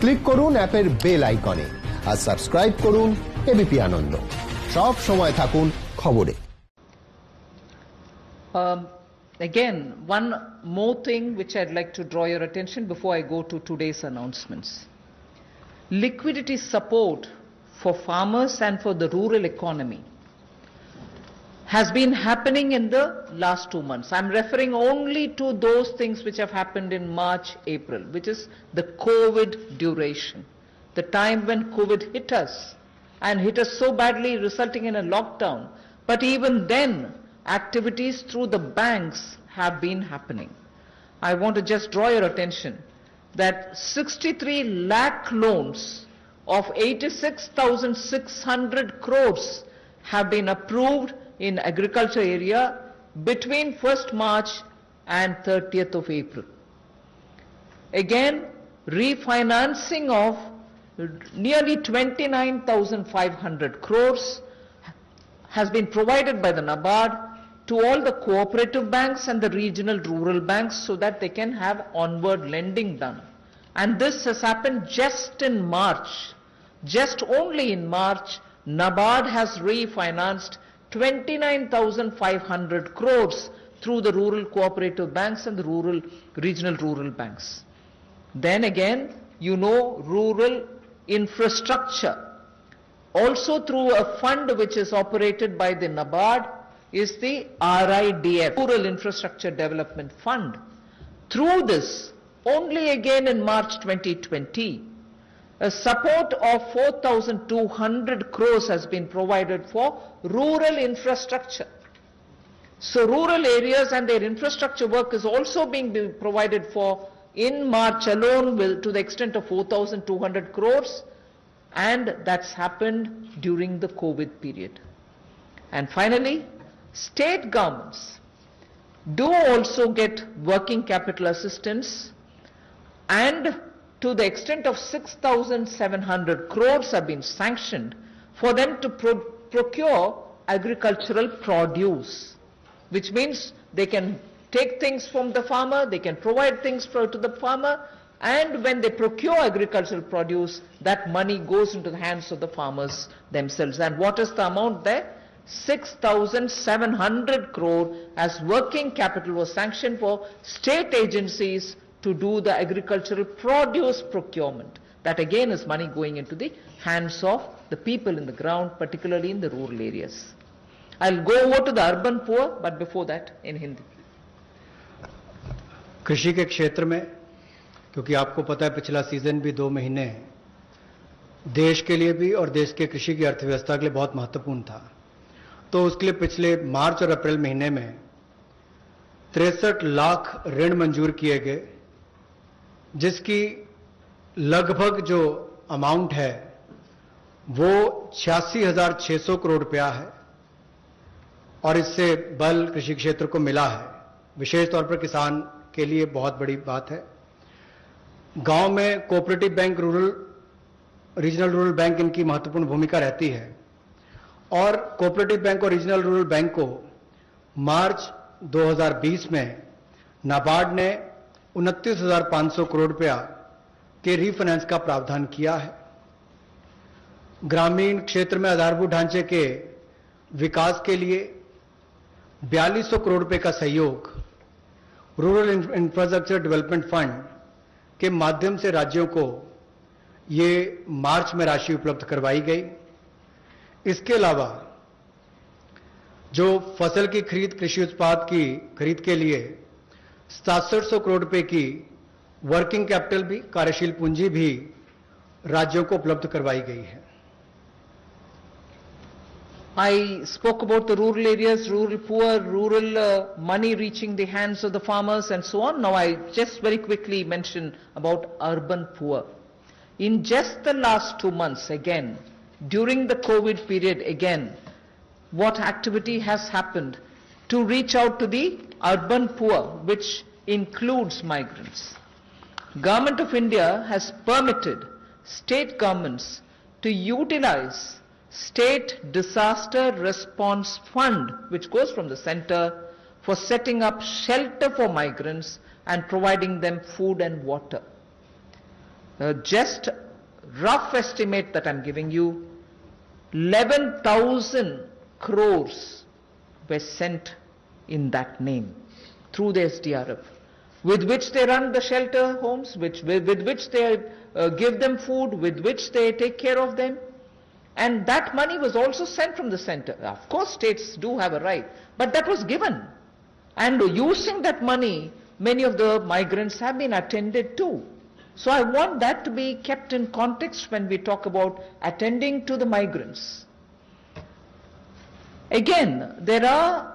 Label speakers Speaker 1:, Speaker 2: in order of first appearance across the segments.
Speaker 1: Click করুন অ্যাপের bell আইকনে আর সাবস্ক্রাইব করুন এবিপি আনন্দ। সব সময় থাকুন খবরে।
Speaker 2: Again, one more thing which I'd like to draw your attention before I go to today's announcements. Liquidity support for farmers and for the rural economy has been happening in the last 2 months. I'm referring only to those things which have happened in March, April, which is the COVID duration, the time when COVID hit us and hit us so badly, resulting in a lockdown. But even then, activities through the banks have been happening. I want to just draw your attention that 63 lakh loans of 86,600 crores have been approved in agriculture area between 1st March and 30th of April. Again, refinancing of nearly 29,500 crores has been provided by the NABARD to all the cooperative banks and the regional rural banks so that they can have onward lending done. And this has happened just in March. Just only in March, NABARD has refinanced 29,500 crores through the rural cooperative banks and the regional rural banks. Then again, you know, rural infrastructure, also through a fund which is operated by the NABARD, is the RIDF, Rural Infrastructure Development Fund. Through this, only again in March 2020, a support of 4,200 crores has been provided for rural infrastructure. So rural areas and their infrastructure work is also being provided for in March alone to the extent of 4,200 crores, and that's happened during the COVID period. And finally, state governments do also get working capital assistance, and to the extent of 6,700 crores have been sanctioned for them to procure agricultural produce, which means they can take things from the farmer, they can provide things to the farmer, and when they procure agricultural produce, that money goes into the hands of the farmers themselves. And what is the amount there? 6,700 crore as working capital was sanctioned for state agencies to do the agricultural produce procurement. That again is money going into the hands of the people in the ground, particularly in the rural areas. I'll go over to the urban poor, but before that in Hindi.
Speaker 3: कृषि के क्षेत्र में, क्योंकि आपको पता है पिछला season भी 2 महीने देश के लिए भी और देश के कृषि की अर्थव्यवस्था के लिए बहुत महत्वपूर्ण था, तो उसके लिए पिछले मार्च और अप्रैल महीने में 63 लाख ऋण मंजूर किए गए, जिसकी लगभग जो अमाउंट है वो 86,600 करोड़ रुपया है, और इससे बल कृषि क्षेत्र को मिला है। विशेष तौर पर किसान के लिए बहुत बड़ी बात है। गांव में cooperative bank, regional rural bank इनकी महत्वपूर्ण भूमिका रहती है, और कोऑपरेटिव बैंक और रीजनल रूरल बैंक को मार्च 2020 में नाबार्ड ने 29,500 करोड़ रुपया के रीफाइनेंस का प्रावधान किया है। ग्रामीण क्षेत्र में आधारभूत ढांचे के विकास के लिए 4200 करोड़ रुपए का सहयोग रूरल इंफ्रास्ट्रक्चर डेवलपमेंट फंड के माध्यम से राज्यों को ये मार्च में राशि उपलब्ध करवाई गई। इसके अलावा जो फसल की खरीद, कृषि उत्पाद की खरीद के लिए 6700 करोड़ रुपए की वर्किंग कैपिटल भी, कार्यशील पूंजी भी राज्यों को उपलब्ध करवाई गई है।
Speaker 2: I spoke about the rural areas, rural poor, rural money reaching the hands of the farmers and so on. Now I just very quickly mention about urban poor. In just the last 2 months again, during the COVID period again, what activity has happened to reach out to the urban poor, which includes migrants. Government of India has permitted state governments to utilize State Disaster Response Fund, which goes from the center, for setting up shelter for migrants and providing them food and water. just rough estimate that I'm giving you, 11,000 crores were sent in that name through the SDRF, with which they run the shelter homes, with which they give them food, with which they take care of them. And that money was also sent from the center. Of course, states do have a right, but that was given. And using that money, many of the migrants have been attended to. So I want that to be kept in context when we talk about attending to the migrants. Again, there are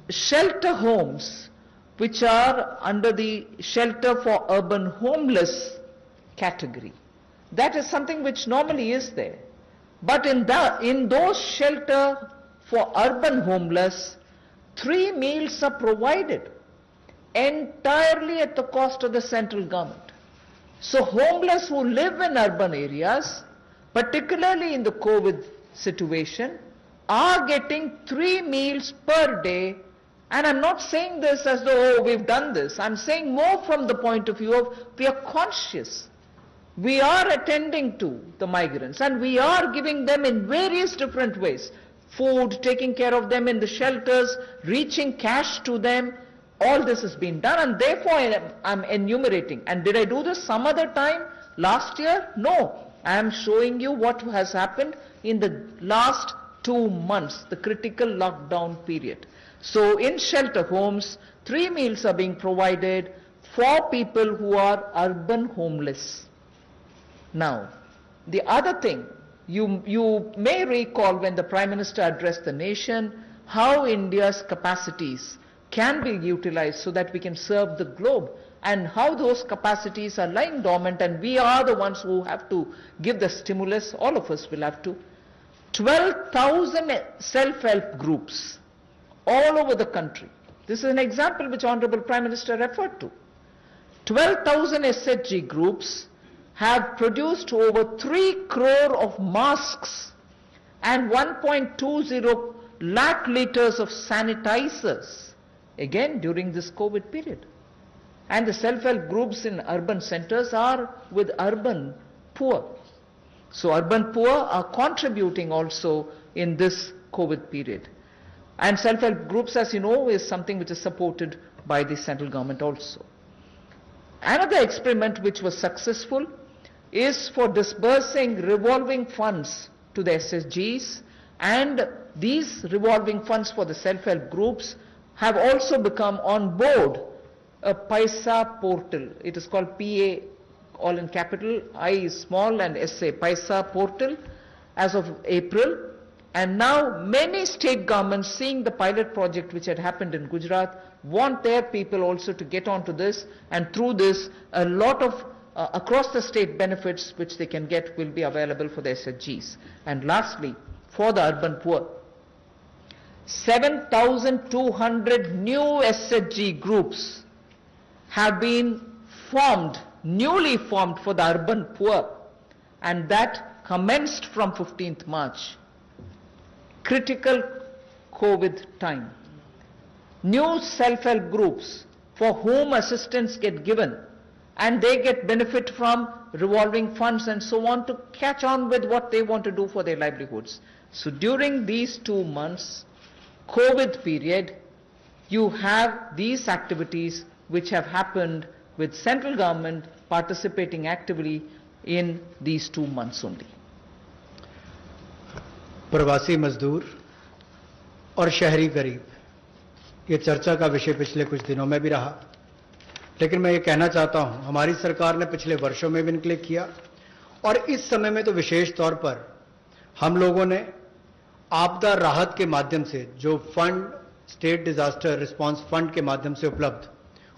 Speaker 2: shelter homes which are under the shelter for urban homeless category. That is something which normally is there. But in those shelter for urban homeless, 3 meals are provided entirely at the cost of the central government. So homeless who live in urban areas, particularly in the COVID situation, are getting 3 meals per day. And I'm not saying this as though, oh, we've done this. I'm saying more from the point of view of we are conscious. We are attending to the migrants and we are giving them in various different ways. Food, taking care of them in the shelters, reaching cash to them. All this has been done, and therefore I'm enumerating. And did I do this some other time last year? No. I am showing you what has happened in the last 2 months, the critical lockdown period. So in shelter homes, 3 meals are being provided for people who are urban homeless. Now, the other thing, you may recall when the Prime Minister addressed the nation, how India's capacities can be utilized so that we can serve the globe, and how those capacities are lying dormant, and we are the ones who have to give the stimulus. All of us will have to. 12,000 self-help groups all over the country. This is an example which Honorable Prime Minister referred to. 12,000 SHG groups have produced over 3 crore of masks and 1.20 lakh liters of sanitizers, again during this COVID period. And the self-help groups in urban centers are with urban poor. So urban poor are contributing also in this COVID period. And self-help groups, as you know, is something which is supported by the central government also. Another experiment which was successful is for disbursing revolving funds to the SSGs, and these revolving funds for the self-help groups have also become on board a Paisa portal. It is called PA, all in capital, I is small and SA, Paisa portal, as of April. And now many state governments, seeing the pilot project which had happened in Gujarat, want their people also to get onto this, and through this a lot of across the state benefits which they can get will be available for the SHGs. And lastly, for the urban poor, 7,200 new SHG groups have been formed, newly formed for the urban poor, and that commenced from 15th March. Critical COVID time. New self-help groups for whom assistance get given, and they get benefit from revolving funds and so on to catch on with what they want to do for their livelihoods. So during these 2 months, COVID period, you have these activities which have happened with central government participating actively in these 2 months only.
Speaker 3: प्रवासी मजदूर और शहरी गरीब, ये चर्चा का विषय पिछले कुछ दिनों में भी रहा। लेकिन मैं ये कहना चाहता हूं, हमारी सरकार ने पिछले वर्षों में भी इनके लिए किया, और इस समय में तो विशेष तौर पर हम लोगों ने आपदा राहत के माध्यम से जो fund, state disaster response fund के माध्यम से उपलब्ध,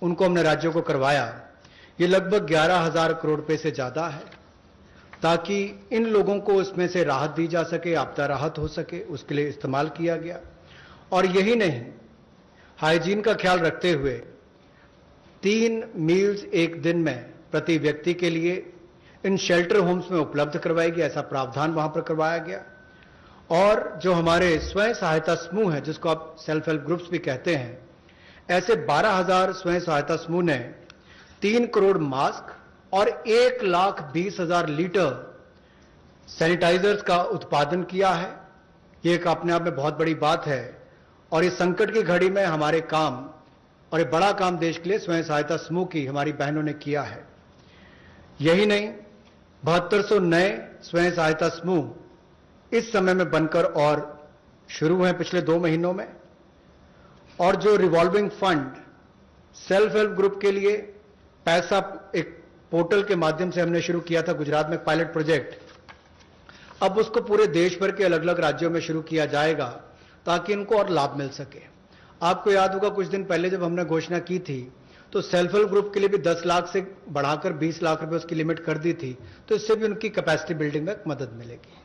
Speaker 3: उनको हमने राज्यों को करवाया। ये लगभग 11,000 करोड़ रुपए से ज्यादा है, ताकि इन लोगों को इसमें से राहत दी जा सके, आपदा राहत हो सके, उसके लिए इस्तेमाल किया गया। और यही नहीं, हाइजीन का ख्याल रखते हुए 3 मील्स एक दिन में प्रति व्यक्ति के लिए इन शेल्टर होम्स में उपलब्ध करवाई गई, ऐसा प्रावधान वहां पर करवाया गया। और जो हमारे स्वयं सहायता समूह है, जिसको आप सेल्फ हेल्प ग्रुप्स भी कहते हैं, ऐसे 12,000 स्वयं सहायता समूह ने 3 करोड़ मास्क और 1,20,000 लीटर सैनिटाइजर्स का उत्पादन किया है। ये एक अपने आप में बहुत बड़ी बात है और इस संकट की घड़ी में हमारे काम और एक बड़ा काम देश के लिए स्वयं सहायता समूह की हमारी बहनों ने किया है। यही नहीं, 7200 नए स्वयं सहायता समूह इस समय में बनकर और शुरू हैं पिछले 2 महीनों में। और जो revolving fund self help group के लिए पैसा एक पोर्टल के माध्यम से हमने शुरू किया था गुजरात में पायलट प्रोजेक्ट, अब उसको पूरे देश भर के अलग अलग राज्यों में शुरू किया जाएगा ताकि इनको और लाभ मिल सके। आपको याद होगा कुछ दिन पहले जब हमने घोषणा की थी तो सेल्फ हेल्प ग्रुप के लिए भी 10 लाख से बढ़ाकर 20 लाख रुपए उसकी लिमिट कर दी थी, तो इससे भी उनकी कैपेसिटी बिल्डिंग में मदद मिलेगी।